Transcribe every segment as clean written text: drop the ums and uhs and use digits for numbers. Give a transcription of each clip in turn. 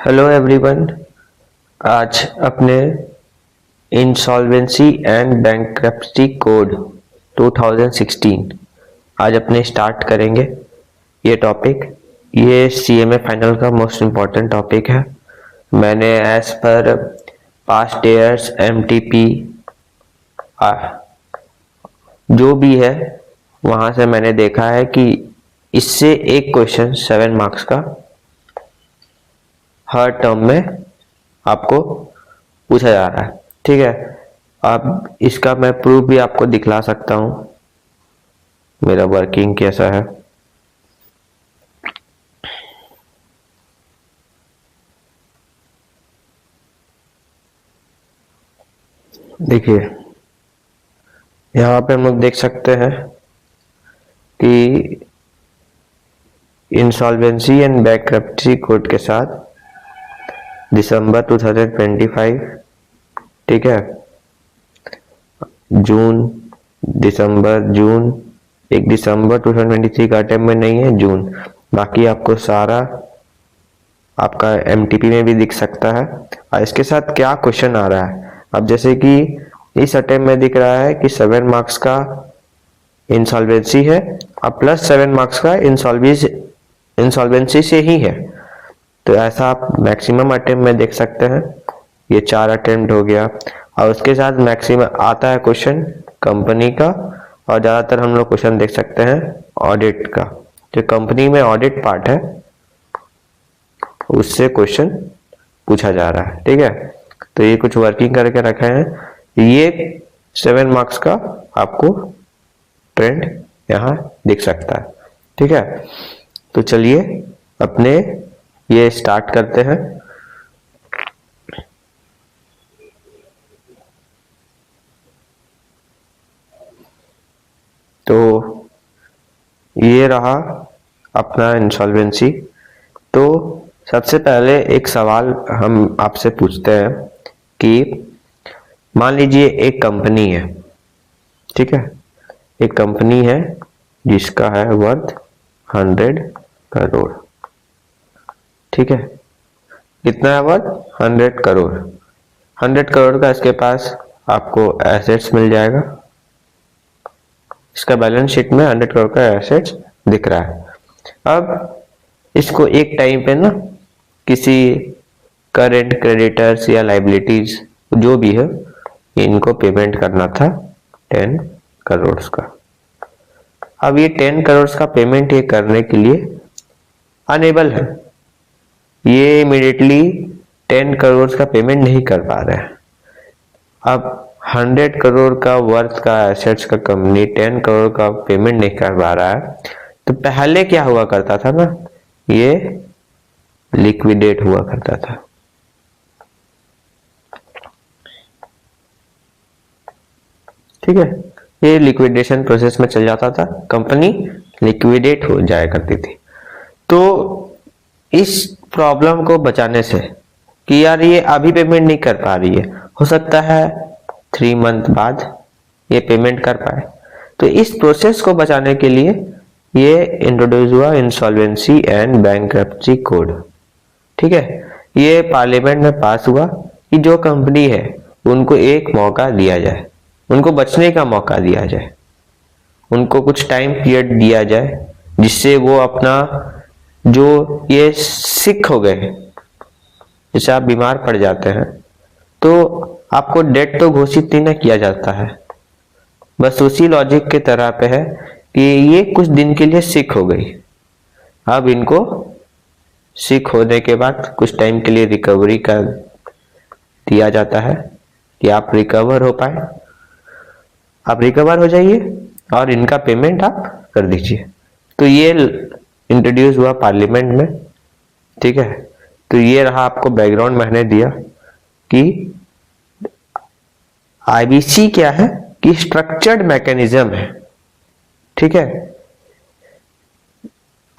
Hello everyone. आज अपने insolvency and bankruptcy code 2016 आज अपने स्टार्ट करेंगे ये टॉपिक। ये सीएमए फाइनल का मोस्ट इम्पॉर्टेंट टॉपिक है। मैंने as per past years MTP जो भी है वहां से मैंने देखा है कि इससे एक क्वेश्चन 7 मार्क्स का हर टर्म में आपको पूछा जा रहा है। ठीक है, अब इसका मैं प्रूफ भी आपको दिखला सकता हूं, मेरा वर्किंग कैसा है। देखिए, यहाँ पे हम लोग देख सकते हैं कि इंसॉल्वेंसी एंड बैंक्रप्सी कोड के साथ दिसंबर 2025, ठीक है, जून, दिसंबर, जून, एक दिसंबर 2023 का टाइम में नहीं है, जून, बाकी आपको सारा आपका एमटीपी में भी दिख सकता है। और इसके साथ क्या क्वेश्चन आ रहा है, अब जैसे कि इस अटेम्प्ट में दिख रहा है कि 7 मार्क्स का इंसॉल्वेंसी है और प्लस 7 मार्क्स का इंसॉल्वेंसी से ही है। तो ऐसा आप मैक्सिमम अटेम्प्ट में देख सकते हैं। ये 4 अटेम्प्ट हो गया और उसके साथ मैक्सिमम आता है क्वेश्चन कंपनी का, और ज्यादातर हम लोग क्वेश्चन देख सकते हैं ऑडिट का। जो कंपनी में ऑडिट पार्ट है उससे क्वेश्चन पूछा जा रहा है। ठीक है, तो ये कुछ वर्किंग करके रखे हैं। ये 7 मार्क्स का आपको ट्रेंड यहाँ दिख सकता है। ठीक है, तो चलिए अपने ये स्टार्ट करते हैं। तो ये रहा अपना इंसॉल्वेंसी। तो सबसे पहले एक सवाल हम आपसे पूछते हैं कि मान लीजिए एक कंपनी है, ठीक है, एक कंपनी है जिसका है वर्थ 100 करोड़। ठीक है, कितना है वर्थ? 100 करोड़। 100 करोड़ का इसके पास आपको एसेट्स मिल जाएगा। इसका बैलेंस शीट में 100 करोड़ का एसेट्स दिख रहा है। अब इसको एक टाइम पे ना किसी करेंट क्रेडिटर्स या लाइबिलिटीज जो भी है इनको पेमेंट करना था 10 करोड़ का। अब ये 10 करोड़ का पेमेंट ये करने के लिए अनेबल है, ये इमीडिएटली 10 करोड़ का पेमेंट नहीं कर पा रहे हैं। अब 100 करोड़ का वर्थ का एसेट्स का कंपनी 10 करोड़ का पेमेंट नहीं कर पा रहा है, तो पहले क्या हुआ करता था ना, ये लिक्विडेट हुआ करता था। ठीक है, ये लिक्विडेशन प्रोसेस में चल जाता था, कंपनी लिक्विडेट हो जाया करती थी। तो इस प्रॉब्लम को बचाने से कि यार ये अभी पेमेंट नहीं कर पा रही है, हो सकता है 3 मंथ बाद ये पेमेंट कर पाए, तो इस प्रोसेस को बचाने के लिए ये इंट्रोड्यूस हुआ इंसॉल्वेंसी एंड बैंक्रप्सी कोड। ठीक है, ये पार्लियामेंट में पास हुआ कि जो कंपनी है उनको एक मौका दिया जाए, उनको बचने का मौका दिया जाए, उनको कुछ टाइम पीरियड दिया जाए जिससे वो अपना जो ये सिक हो गए, जैसे आप बीमार पड़ जाते हैं तो आपको डेथ तो घोषित नहीं किया जाता है, बस उसी लॉजिक के तरह पे है कि ये कुछ दिन के लिए सिक हो गई। अब इनको सिक होने के बाद कुछ टाइम के लिए रिकवरी का दिया जाता है कि आप रिकवर हो पाए, आप रिकवर हो जाइए और इनका पेमेंट आप कर दीजिए। तो ये इंट्रोड्यूस हुआ पार्लियामेंट में। ठीक है, तो ये रहा, आपको बैकग्राउंड मैंने दिया कि आईबीसी क्या है कि स्ट्रक्चर्ड मैकेनिज्म है। ठीक है,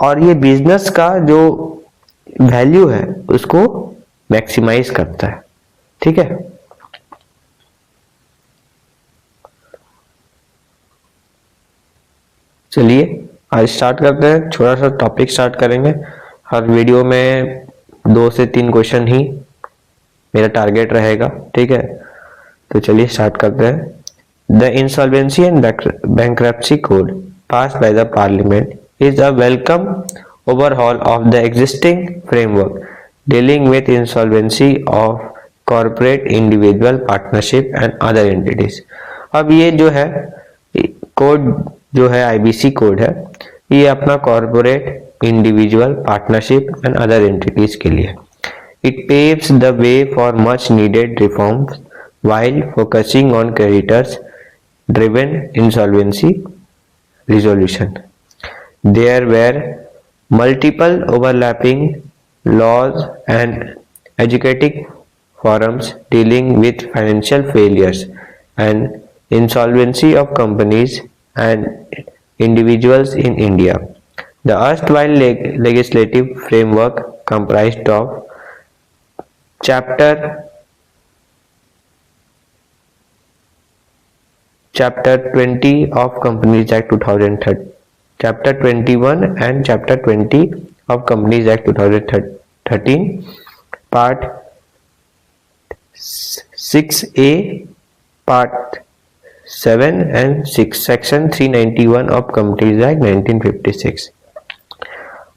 और ये बिजनेस का जो वैल्यू है उसको मैक्सिमाइज करता है। ठीक है, चलिए आज स्टार्ट करते हैं। छोटा सा टॉपिक स्टार्ट करेंगे, हर वीडियो में 2 से 3 क्वेश्चन ही मेरा टारगेट रहेगा, ठीक है। तो चलिए स्टार्ट करते हैं। The insolvency and bankruptcy code passed by the parliament is a welcome overhaul of the existing framework dealing with insolvency of corporate, individual, partnership and other entities। अब ये जो है कोड जो है आईबीसी कोड है, ये अपना corporate, individual, partnership and other entities के लिए। It paves the way for much needed reforms while focusing on creditors driven insolvency resolution. There were multiple overlapping laws and educating forums dealing with financial failures and insolvency of companies and individuals in India. The erstwhile legislative framework comprised of Chapter 20 of Companies Act 2013, Chapter 21 and Chapter 20 of Companies Act 2013, Part 6A, Part 7 and 6, Section 391 of Companies Act 1956,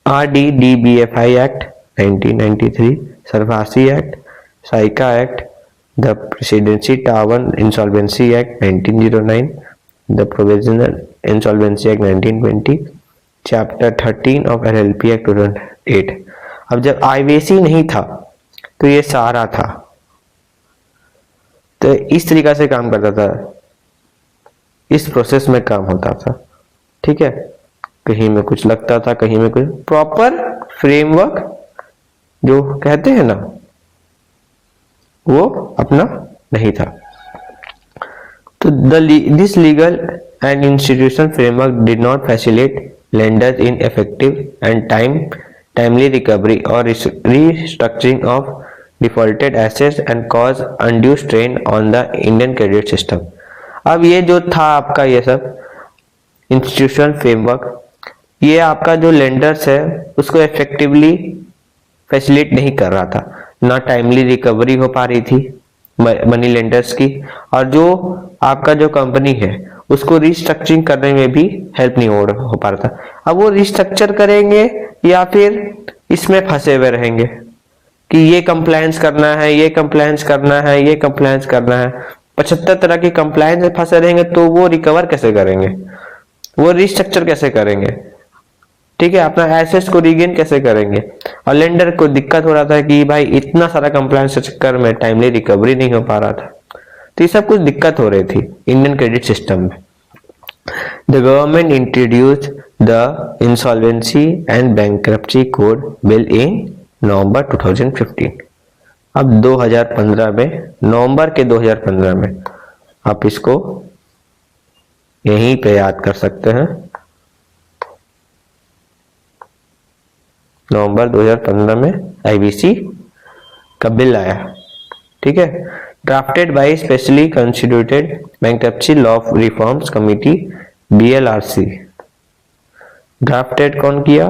RDDBFI Act 1993, Sarfasi Act, Saika Act, the Presidency Tower Insolvency Act 1909, the Provisional Insolvency Act 1920, Chapter 13 of LLP Act 2008। अब जब IBC नहीं था तो ये सारा था, तो इस तरीका से काम करता था, इस प्रोसेस में काम होता था, ठीक है। कहीं में कुछ लगता था, कहीं में कुछ, प्रॉपर फ्रेमवर्क जो कहते हैं ना, वो अपना नहीं था। तो this legal and institutional framework did not facilitate lenders in effective and timely recovery और restructuring of defaulted assets and cause undue strain on the Indian credit system. अब ये जो था आपका ये सब इंस्टीट्यूशनल फ्रेमवर्क, ये आपका जो लेंडर्स है उसको इफेक्टिवली फैसिलिटेट नहीं कर रहा था, ना टाइमली रिकवरी हो पा रही थी मनी लेंडर्स की, और जो आपका जो कंपनी है उसको रिस्ट्रक्चरिंग करने में भी हेल्प नहीं हो पा रहा था। अब वो रिस्ट्रक्चर करेंगे या फिर इसमें फंसे हुए रहेंगे कि ये कंप्लायंस करना है, ये कंप्लायंस करना है, ये कंप्लायंस करना है, 75 तरह की कंप्लायंस में फंसे रहेंगे, तो वो रिकवर कैसे करेंगे, वो रिस्ट्रक्चर कैसे करेंगे, ठीक है, अपना एसेट्स को रीगेन कैसे करेंगे। और लेंडर को दिक्कत हो रहा था कि भाई इतना सारा कंप्लायंस के चक्कर में टाइमली रिकवरी नहीं हो पा रहा था, तो ये सब कुछ दिक्कत हो रही थी इंडियन क्रेडिट सिस्टम में। The government introduced the insolvency and bankruptcy code bill in November 2015। अब 2015 में, नवंबर के 2015 में, आप इसको यहीं पे याद कर सकते हैं, नवंबर 2015 में आईबीसी का बिल आया, ठीक है। Drafted by specially constituted bankruptcy law reforms committee BLRC. Drafted कौन किया?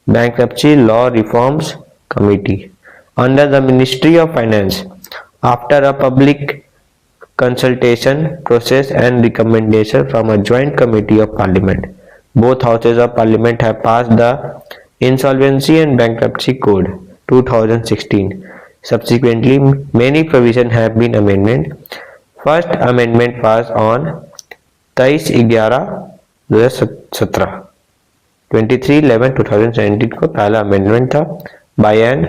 Bankruptcy law reforms committee under the ministry of finance after a public consultation process and recommendation from a joint committee of parliament. Both houses of parliament have passed the Insolvency and Bankruptcy Code 2016. Subsequently, many provisions have been amended. First amendment was on 23/11/2017, 23/11/2017 को पहला amendment था by an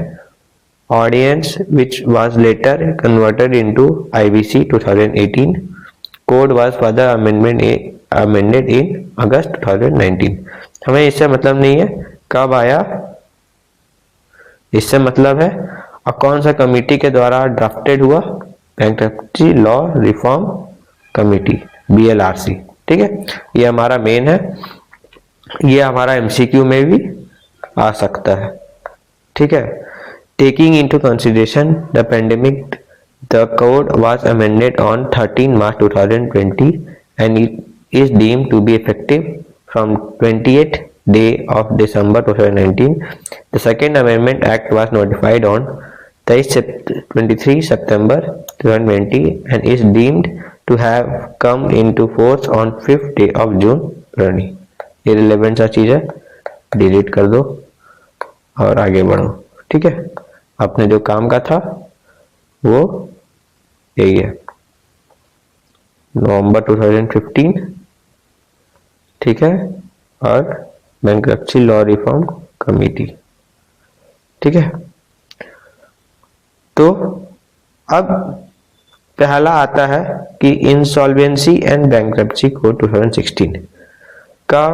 ordinance which was later converted into IBC 2018. Code was further amended in August 2019. हमें इससे मतलब नहीं है कब आया, इससे मतलब है और कौन सा कमिटी के द्वारा ड्राफ्टेड हुआ, बैंक्रप्सी लॉ रिफॉर्म कमिटी बीएलआरसी, ठीक है। ये हमारा मेन है, ये हमारा एमसीक्यू में भी आ सकता है, ठीक है। Taking into consideration the pandemic, the code was amended on 13 March 2020 and it is deemed to be effective from 28 day of December 2019. The Second Amendment Act was notified on 23 September 2020 and is deemed to have come into force on 5th day of June 2020. irrelevant सा चीज है, delete कर दो और आगे बढ़ो। ठीक है, आपने जो काम का था वो यही है, नवंबर 2015। ठीक है, और बैंक्रप्सी लॉ रिफॉर्म कमेटी। ठीक है, तो अब पहला आता है कि इंसॉल्वेंसी एंड बैंक्रप्सी कोड 2016 का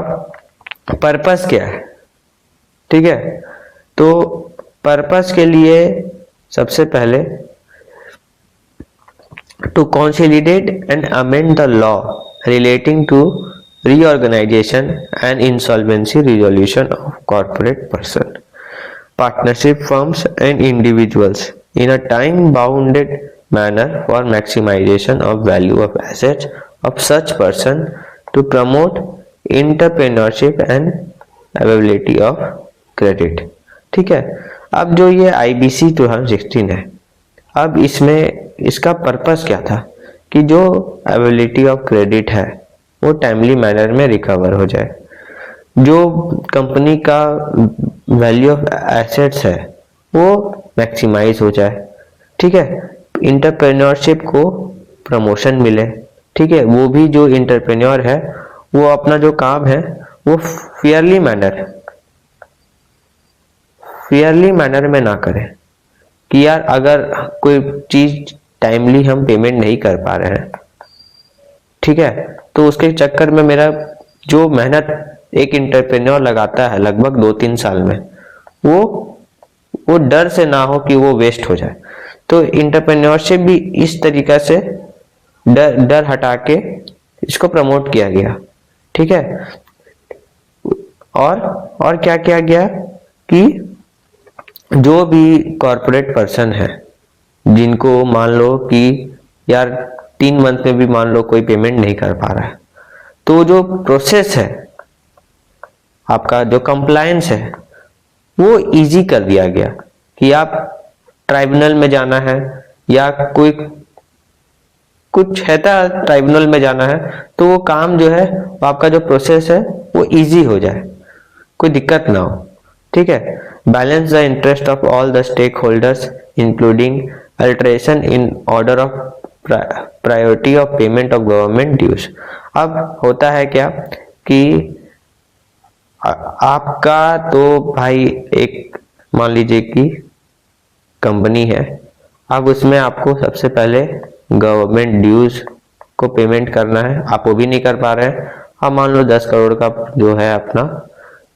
पर्पस क्या है। ठीक है, तो पर्पस के लिए सबसे पहले to consolidate and amend the law relating to reorganization and insolvency resolution of corporate person, partnership firms and individuals in a time bounded manner for maximization of value of assets of such person to promote entrepreneurship and availability of credit। ठीक है, अब जो ये IBC 2016 है, अब इसमें इसका purpose क्या था कि जो अवेलेबिलिटी ऑफ क्रेडिट है वो टाइमली मैनर में रिकवर हो जाए, जो कंपनी का वैल्यू ऑफ एसेट्स है वो मैक्सिमाइज हो जाए। ठीक है, इंटरप्रेन्योरशिप को प्रमोशन मिले। ठीक है, वो भी जो इंटरप्रेन्योर है वो अपना जो काम है वो फेयरली मैनर में ना करे कि यार अगर कोई चीज टाइमली हम पेमेंट नहीं कर पा रहे हैं, ठीक है, तो उसके चक्कर में मेरा जो मेहनत एक इंटरप्रेन्योर लगाता है लगभग 2-3 साल में, वो डर से ना हो कि वो वेस्ट हो जाए। तो इंटरप्रेन्योरशिप भी इस तरीका से डर हटा के इसको प्रमोट किया गया। ठीक है, और क्या किया गया कि जो भी कॉर्पोरेट पर्सन है जिनको मान लो कि यार 3 मंथ में भी मान लो कोई पेमेंट नहीं कर पा रहा है, तो जो प्रोसेस है आपका, जो कंप्लायंस है वो इजी कर दिया गया कि आप ट्राइब्यूनल में जाना है या कोई कुछ है था ट्राइब्यूनल में जाना है, तो वो काम जो है आपका जो प्रोसेस है वो इजी हो जाए, कोई दिक्कत ना हो। ठीक है, balance the interest of all the stakeholders including alteration in order of priority of payment of government dues. अब होता है क्या कि आपका तो भाई एक मान लीजिए कि कंपनी है, अब उसमें आपको सबसे पहले गवर्नमेंट ड्यूज को पेमेंट करना है, आप वो भी नहीं कर पा रहे हैं। अब मान लो 10 करोड़ का जो है अपना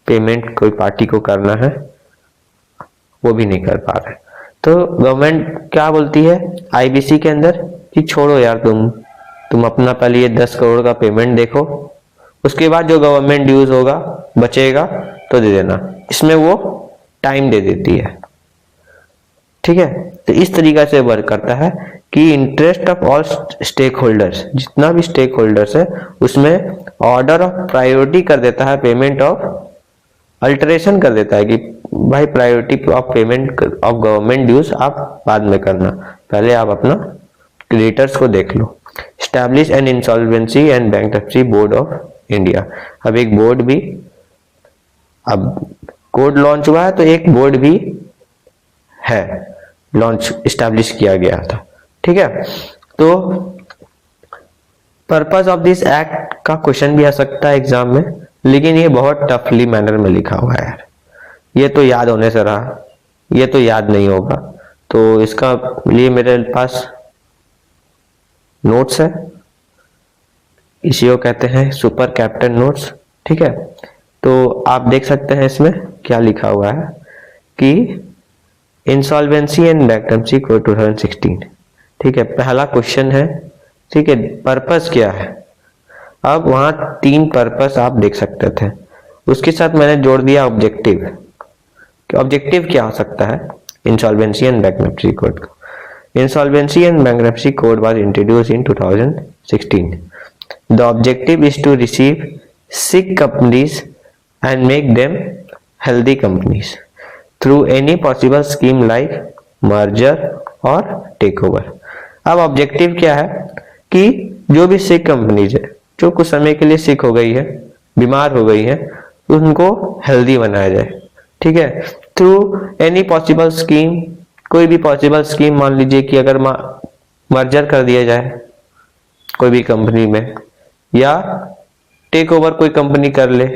पेमेंट कोई पार्टी को करना है, वो भी नहीं कर पा रहे, तो गवर्नमेंट क्या बोलती है आईबीसी के अंदर कि छोड़ो यार, तुम अपना पहले ये 10 करोड़ का पेमेंट देखो, उसके बाद जो गवर्नमेंट ड्यूज होगा बचेगा तो दे देना। इसमें वो टाइम दे देती है। ठीक है, तो इस तरीका से वर्क करता है कि interest of all stakeholders, जितना भी स्टेक होल्डर्स है उसमें ऑर्डर ऑफ प्रायोरिटी कर देता है, पेमेंट ऑफ अल्टरेशन कर देता है कि भाई priority of payment of government dues आप बाद में करना, पहले आप अपना क्रेडिटर्स को देख लो। Establish an insolvency and bankruptcy board of India. अब एक बोर्ड भी, अब कोड लॉन्च हुआ है तो एक बोर्ड भी है, लॉन्च एस्टैब्लिश किया गया था। ठीक है, तो पर्पस ऑफ दिस एक्ट का क्वेश्चन भी आ सकता है एग्जाम में, लेकिन ये बहुत टफली मैनर में लिखा हुआ है यार, ये तो याद होने से रहा, ये तो याद नहीं होगा, तो इसका लिए मेरे पास नोट्स है, इसी को कहते हैं सुपर कैप्टन नोट्स। ठीक है, तो आप देख सकते हैं इसमें क्या लिखा हुआ है कि इंसॉल्वेंसी एंड बैंक्रप्सी कोड 2016। ठीक है, पहला क्वेश्चन है, ठीक है, पर्पस क्या है। अब वहां 3 पर्पस आप देख सकते थे, उसके साथ मैंने जोड़ दिया ऑब्जेक्टिव। ऑब्जेक्टिव क्या हो सकता है इंसॉल्वेंसी एंड बैंक्रप्सी कोड का। Insolvency and Bankruptcy Code was introduced in 2016. The objective is to receive sick companies and make them healthy companies through any possible scheme like merger और takeover। अब objective क्या है कि जो भी सिक companies है जो कुछ समय के लिए सिक हो गई है, बीमार हो गई है, उनको हेल्दी बनाया जाए, ठीक है, थ्रू एनी पॉसिबल स्कीम। कोई भी पॉसिबल स्कीम, मान लीजिए कि अगर मर्जर कर दिया जाए कोई भी कंपनी में, या टेक ओवर कोई कंपनी कर ले,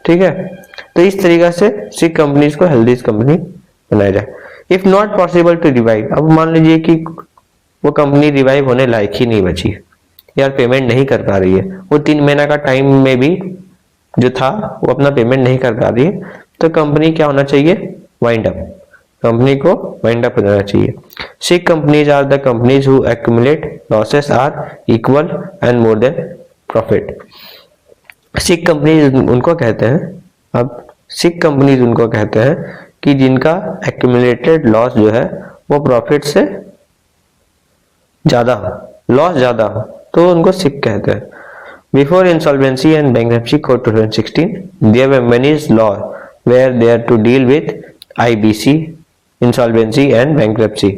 ठीक है, तो इस तरीके से सिक कंपनीज को हेल्दी कंपनी बनाया जाए। If not possible to revive, अब मान लीजिए कि वो कंपनी रिवाइव होने लायक ही नहीं बची, यार पेमेंट नहीं कर पा रही है, वो 3 महीना का टाइम में भी जो था वो अपना पेमेंट नहीं कर पा रही है, तो कंपनी क्या होना चाहिए, वाइंड अप, कंपनी को वाइंड अप हो जाना चाहिए। Sick companies are the companies who accumulate losses are equal and more than profit. Sick companies उनको कहते हैं, अब सिक कंपनीज उनको कहते हैं कि जिनका एक्यूमुलेटेड लॉस जो है वो प्रॉफिट से ज्यादा हो, लॉस ज्यादा हो, तो उनको सिक कहते हैं। Before insolvency and bankruptcy code 2016 there were many law where there to deal with IBC, insolvency and bankruptcy.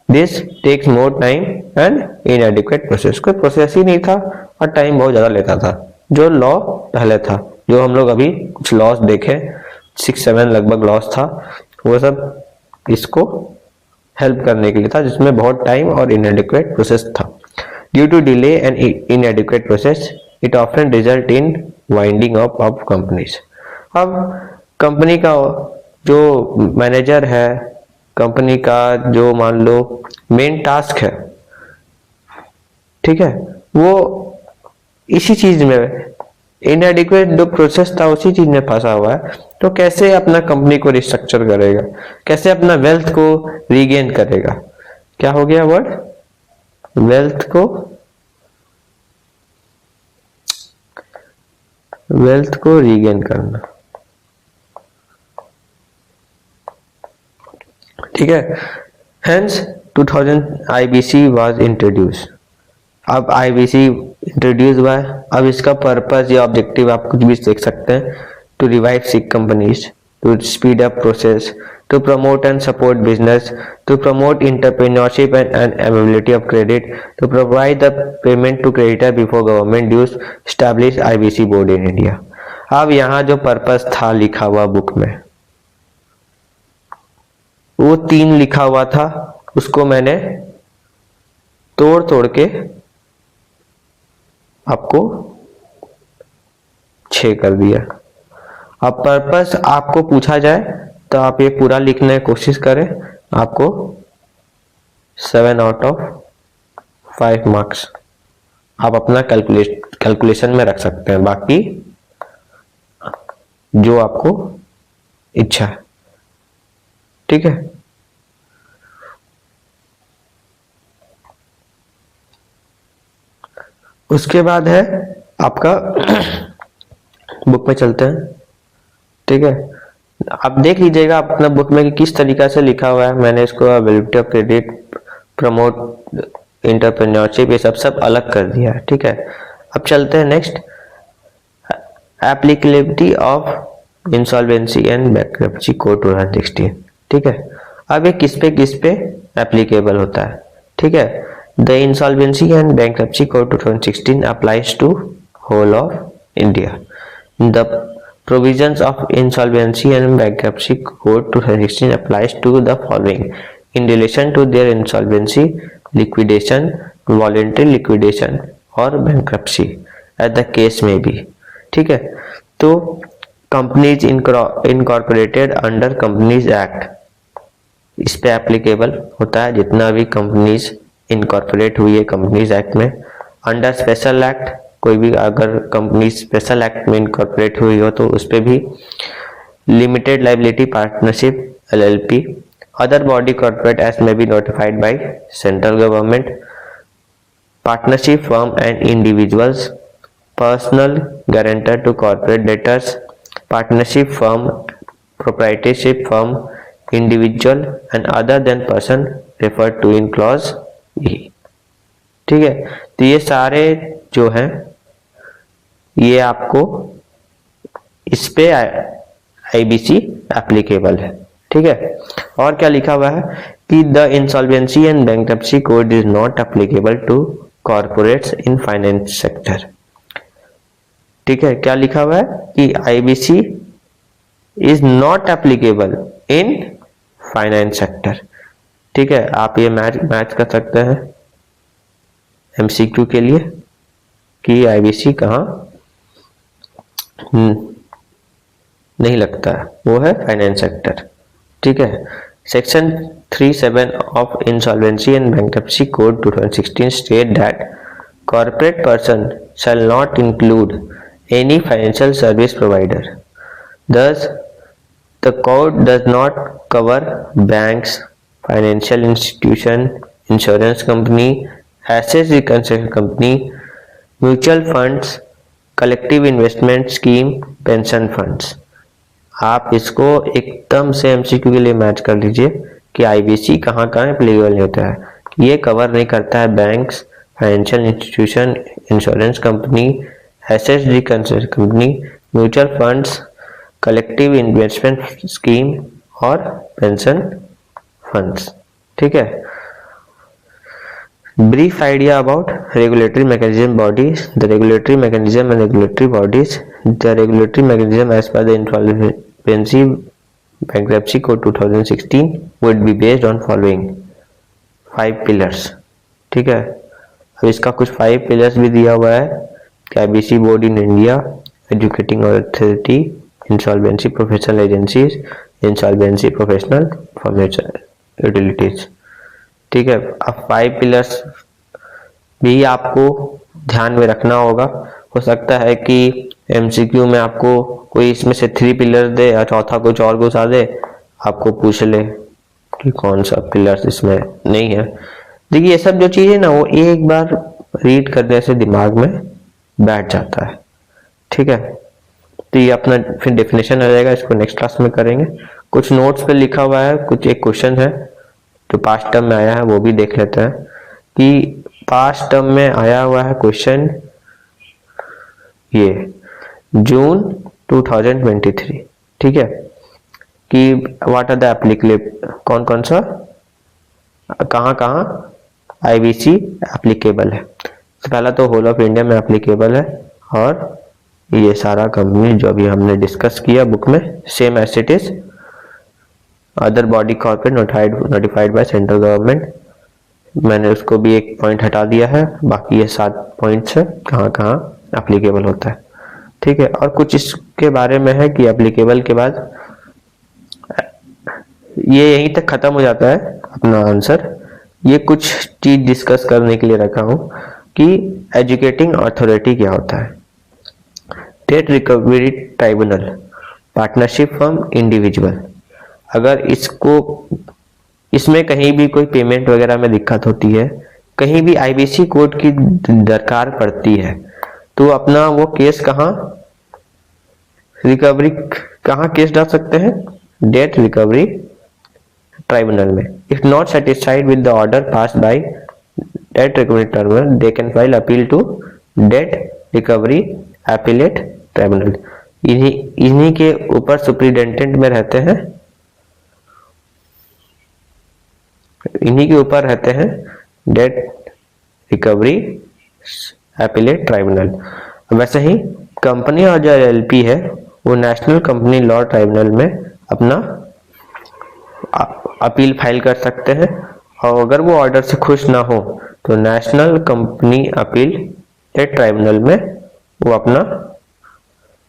This takes more time and inadequate process. कोई प्रोसेस ही नहीं था और टाइम बहुत ज्यादा लेता था। जो लॉ पहले था, जो हम लोग अभी कुछ लॉस देखे 6-7 लगभग लॉस था, वो सब इसको हेल्प करने के लिए था, जिसमें बहुत टाइम और इनएडिक्वेट प्रोसेस था। Due to delay and inadequate process it often result in winding up of companies. अब कंपनी का जो मैनेजर है, कंपनी का जो मान लो मेन टास्क है, ठीक है, वो इसी चीज में इनएडिक्वेट जो प्रोसेस था उसी चीज में फंसा हुआ है। तो कैसे अपना कंपनी को रिस्ट्रक्चर करेगा, कैसे अपना वेल्थ को रीगेन करेगा, क्या हो गया वर्ड, वेल्थ को रीगेन करना, ठीक है। Hence 2000 IBC was introduce. अब IBC इंट्रोड्यूस हुआ है। अब इसका पर्पस या ऑब्जेक्टिव आप कुछ भी देख सकते हैं, to revive sick companies, to speed up process, to promote and support business, to promote entrepreneurship and availability of credit, to provide the payment to creditor before government dues, establish IBC board in India. अब यहाँ जो purpose था लिखा हुआ book में, वो 3 लिखा हुआ था, उसको मैंने तोड़ के आपको 6 कर दिया। अब पर्पस आपको पूछा जाए तो आप ये पूरा लिखने की कोशिश करें, आपको 7 आउट ऑफ 5 मार्क्स आप अपना कैलकुलेशन में रख सकते हैं, बाकी जो आपको इच्छा है, ठीक है। उसके बाद है आपका बुक में चलते हैं, ठीक है। आप देख लीजिएगा अपना बुक में कि किस तरीका से लिखा हुआ है। मैंने इसको availability of credit, promote entrepreneurship, ये सब अलग कर दिया है, ठीक है। अब चलते हैं next, applicability of insolvency and bankruptcy code 2016, ठीक है। अब ये किस पे एप्लीकेबल होता है, ठीक है। The insolvency and bankruptcy code 2016 applies to whole of India. The provisions of insolvency and bankruptcy code 2016 applies to the following in relation to their insolvency, liquidation, voluntary liquidation और bankruptcy as the case may be, ठीक है। तो companies incorporated under companies act, इस पे applicable होता है जितना भी कंपनीज इनकॉर्पोरेट हुई है कंपनीज एक्ट में। अंडर स्पेशल एक्ट, कोई भी अगर कंपनी स्पेशल एक्ट में इनकॉर्पोरेट हुई हो तो उस पर भी। Limited liability partnership LLP, other body corporate as may be notified by central government, partnership firm and individuals, personal guarantor to corporate debtors, partnership firm, proprietorship firm, individual and other than person referred to in clause E, ठीक है। तो ये सारे जो हैं ये आपको इस पे आईबीसी एप्लीकेबल है। ठीक है, और क्या लिखा हुआ है कि the insolvency and bankruptcy code is not applicable to corporates in finance sector. ठीक है, क्या लिखा हुआ है कि IBC is not applicable in finance sector. ठीक है, आप ये मैच कर सकते हैं एमसीक्यू के लिए कि आईबीसी कहाँ नहीं लगता है, वो है फाइनेंस सेक्टर। ठीक है, section 37 of insolvency and bankruptcy code 2016 state that corporate person shall not include any financial service provider. Thus, the code does not cover banks, financial institution, insurance company, asset reconstruction company, mutual funds, collective investment scheme, pension funds। आप इसको एकदम से MCQ के लिए match कर लीजिए कि IBC कहाँ कहाँ एप्लीकेबल होता है। ये कवर नहीं करता है banks, financial institution, insurance company, asset reconstruction company, mutual funds, collective investment scheme और पेंशन फंड्स। ठीक है, brief idea about regulatory mechanism bodies, the regulatory mechanism and regulatory bodies. The regulatory mechanism as per the insolvency bankruptcy code 2016 would be based on following 5 pillars। ठीक है, अब इसका कुछ 5 pillars भी दिया हुआ है कि IBC board in India, educating authority, insolvency professional agencies, insolvency professional financial utilities. ठीक है, अब 5 पिलर्स भी आपको ध्यान में रखना होगा। हो सकता है कि एमसीक्यू में आपको कोई इसमें से 3 पिलर दे या चौथा कुछ और घुसा दे, आपको पूछ ले कि कौन सा पिलर्स इसमें नहीं है। देखिए, ये सब जो चीज़ है ना, वो एक बार रीड करने से दिमाग में बैठ जाता है। ठीक है, तो ये अपना फिर डेफिनेशन आ जाएगा, इसको नेक्स्ट क्लास में करेंगे। कुछ नोट्स पे लिखा हुआ है, कुछ एक क्वेश्चन है जो पास्ट टर्म में आया है, वो भी देख लेते हैं कि पास्ट टर्म में आया हुआ है क्वेश्चन ये जून 2023। ठीक है, कि व्हाट आर द एप्लीकेबल, कौन कौन सा कहाँ कहाँ आईबीसी एप्लीकेबल है। तो पहला तो होल ऑफ इंडिया में एप्लीकेबल है, और ये सारा कंपनी जो अभी हमने डिस्कस किया बुक में, same as it is. Other body corporate notified by central government, मैंने उसको भी एक पॉइंट हटा दिया है, बाकी ये 7 पॉइंट्स है कहाँ कहाँ एप्लीकेबल होता है। ठीक है, और कुछ इसके बारे में है कि एप्लीकेबल के बाद ये यहीं तक खत्म हो जाता है अपना आंसर। ये कुछ चीज डिस्कस करने के लिए रखा हूं कि एजुकेटिंग अथॉरिटी क्या होता है, date recovery tribunal, partnership firm, individual. अगर इसमें कहीं भी कोई पेमेंट वगैरह में दिक्कत होती है, कहीं भी आईबीसी कोड की दरकार पड़ती है, तो अपना वो केस कहाँ रिकवरी कहाँ केस डाल सकते हैं, डेट रिकवरी ट्राइब्यूनल में। If not satisfied with the order pass by debt recovery tribunal, they can file appeal to debt recovery appellate tribunal. इन्हीं के ऊपर सुप्रिटेंडेंट में रहते हैं, इन्हीं के ऊपर रहते हैं डेट रिकवरी अपीलेट ट्राइब्यूनल। वैसे ही कंपनी और जो एलएलपी है वो नेशनल कंपनी लॉ ट्राइब्यूनल में अपना अपील फाइल कर सकते हैं, और अगर वो ऑर्डर से खुश ना हो तो नेशनल कंपनी अपील ट्राइब्यूनल में वो अपना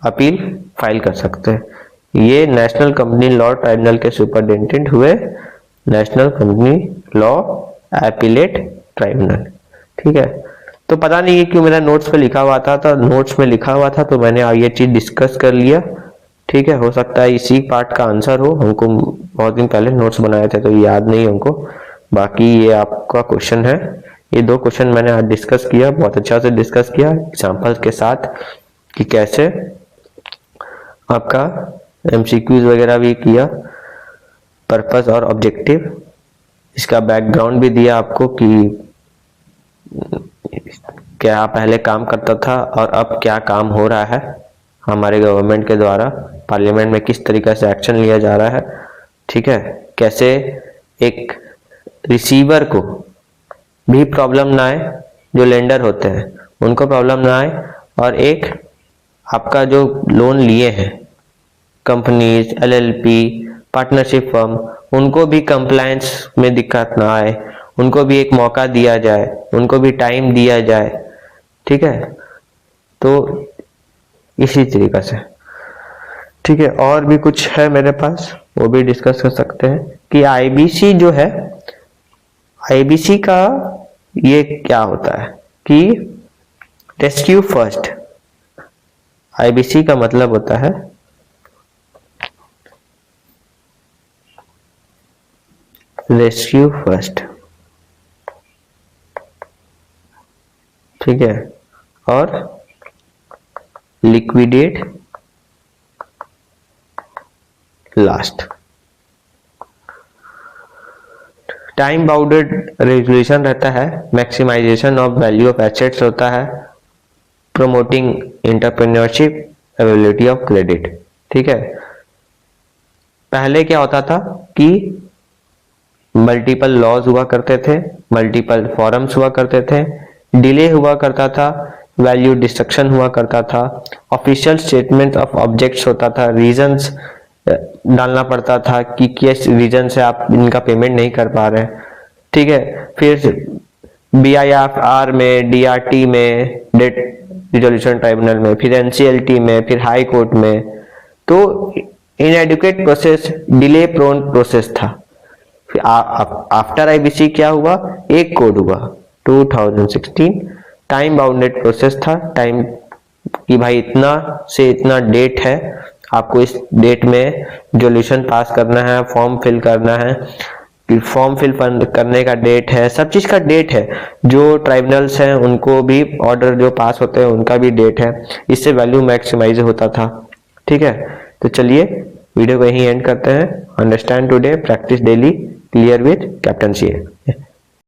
अपील फाइल कर सकते हैं। ये नेशनल कंपनी लॉ ट्राइब्यूनल के सुपरिटेंडेंट हुए national company law appellate tribunal. ठीक है, तो पता नहीं है क्यों मेरा नोट्स पे लिखा हुआ था, तो नोट्स में लिखा हुआ था तो मैंने ये चीज डिस्कस कर लिया। ठीक है, हो सकता है इसी पार्ट का आंसर हो, हमको बहुत दिन पहले नोट्स बनाए थे तो याद नहीं हमको। बाकी ये आपका क्वेश्चन है, ये 2 क्वेश्चन मैंने आज डिस्कस किया, बहुत अच्छा से डिस्कस किया एग्जाम्पल के साथ कि कैसे आपका एमसीक्यूज वगैरह भी किया, पर्पस और ऑब्जेक्टिव, इसका बैकग्राउंड भी दिया आपको कि क्या पहले काम करता था और अब क्या काम हो रहा है हमारे गवर्नमेंट के द्वारा, पार्लियामेंट में किस तरीके से एक्शन लिया जा रहा है, ठीक है, कैसे एक रिसीवर को भी प्रॉब्लम ना आए, जो लेंडर होते हैं उनको प्रॉब्लम ना आए, और एक आपका जो लोन लिए हैं कंपनीज, एलएलपी, पार्टनरशिप फर्म, उनको भी कंप्लायंस में दिक्कत ना आए, उनको भी एक मौका दिया जाए, उनको भी टाइम दिया जाए, ठीक है। तो इसी तरीके से, ठीक है। और भी कुछ है मेरे पास, वो भी डिस्कस कर सकते हैं कि आईबीसी जो है, आईबीसी का ये क्या होता है कि रेस्क्यू फर्स्ट। आईबीसी का मतलब होता है रेस्क्यू फर्स्ट, ठीक है, और liquidate last. Time bounded resolution रहता है, maximization of value of assets होता है, promoting entrepreneurship, availability of credit, ठीक है। पहले क्या होता था कि मल्टीपल लॉज हुआ करते थे, मल्टीपल फॉरम्स हुआ करते थे, डिले हुआ करता था, वैल्यू डिस्ट्रक्शन हुआ करता था, ऑफिशियल स्टेटमेंट ऑफ ऑब्जेक्ट्स होता था, रीजंस डालना पड़ता था कि किस रीजन से आप इनका पेमेंट नहीं कर पा रहे हैं, ठीक है। फिर BIFR में, DRT में, डेट रिजोल्यूशन ट्राइब्यूनल में, फिर NCLT में, फिर हाई कोर्ट में। तो inadequate process, delay prone process था। फिर आफ्टर आईबीसी क्या हुआ, एक कोड हुआ 2016, टाइम बाउंडेड प्रोसेस था, टाइम कि भाई इतना से इतना डेट है, आपको इस डेट में रिजोल्यूशन पास करना है, फॉर्म फिल करना है, फॉर्म फिल करने का डेट है, सब चीज का डेट है। जो ट्राइब्यूनल्स हैं उनको भी ऑर्डर जो पास होते हैं उनका भी डेट है, इससे वैल्यू मैक्सिमाइज होता था, ठीक है। तो चलिए वीडियो को यहीं एंड करते हैं। Understand today, practice daily, clear with captain C.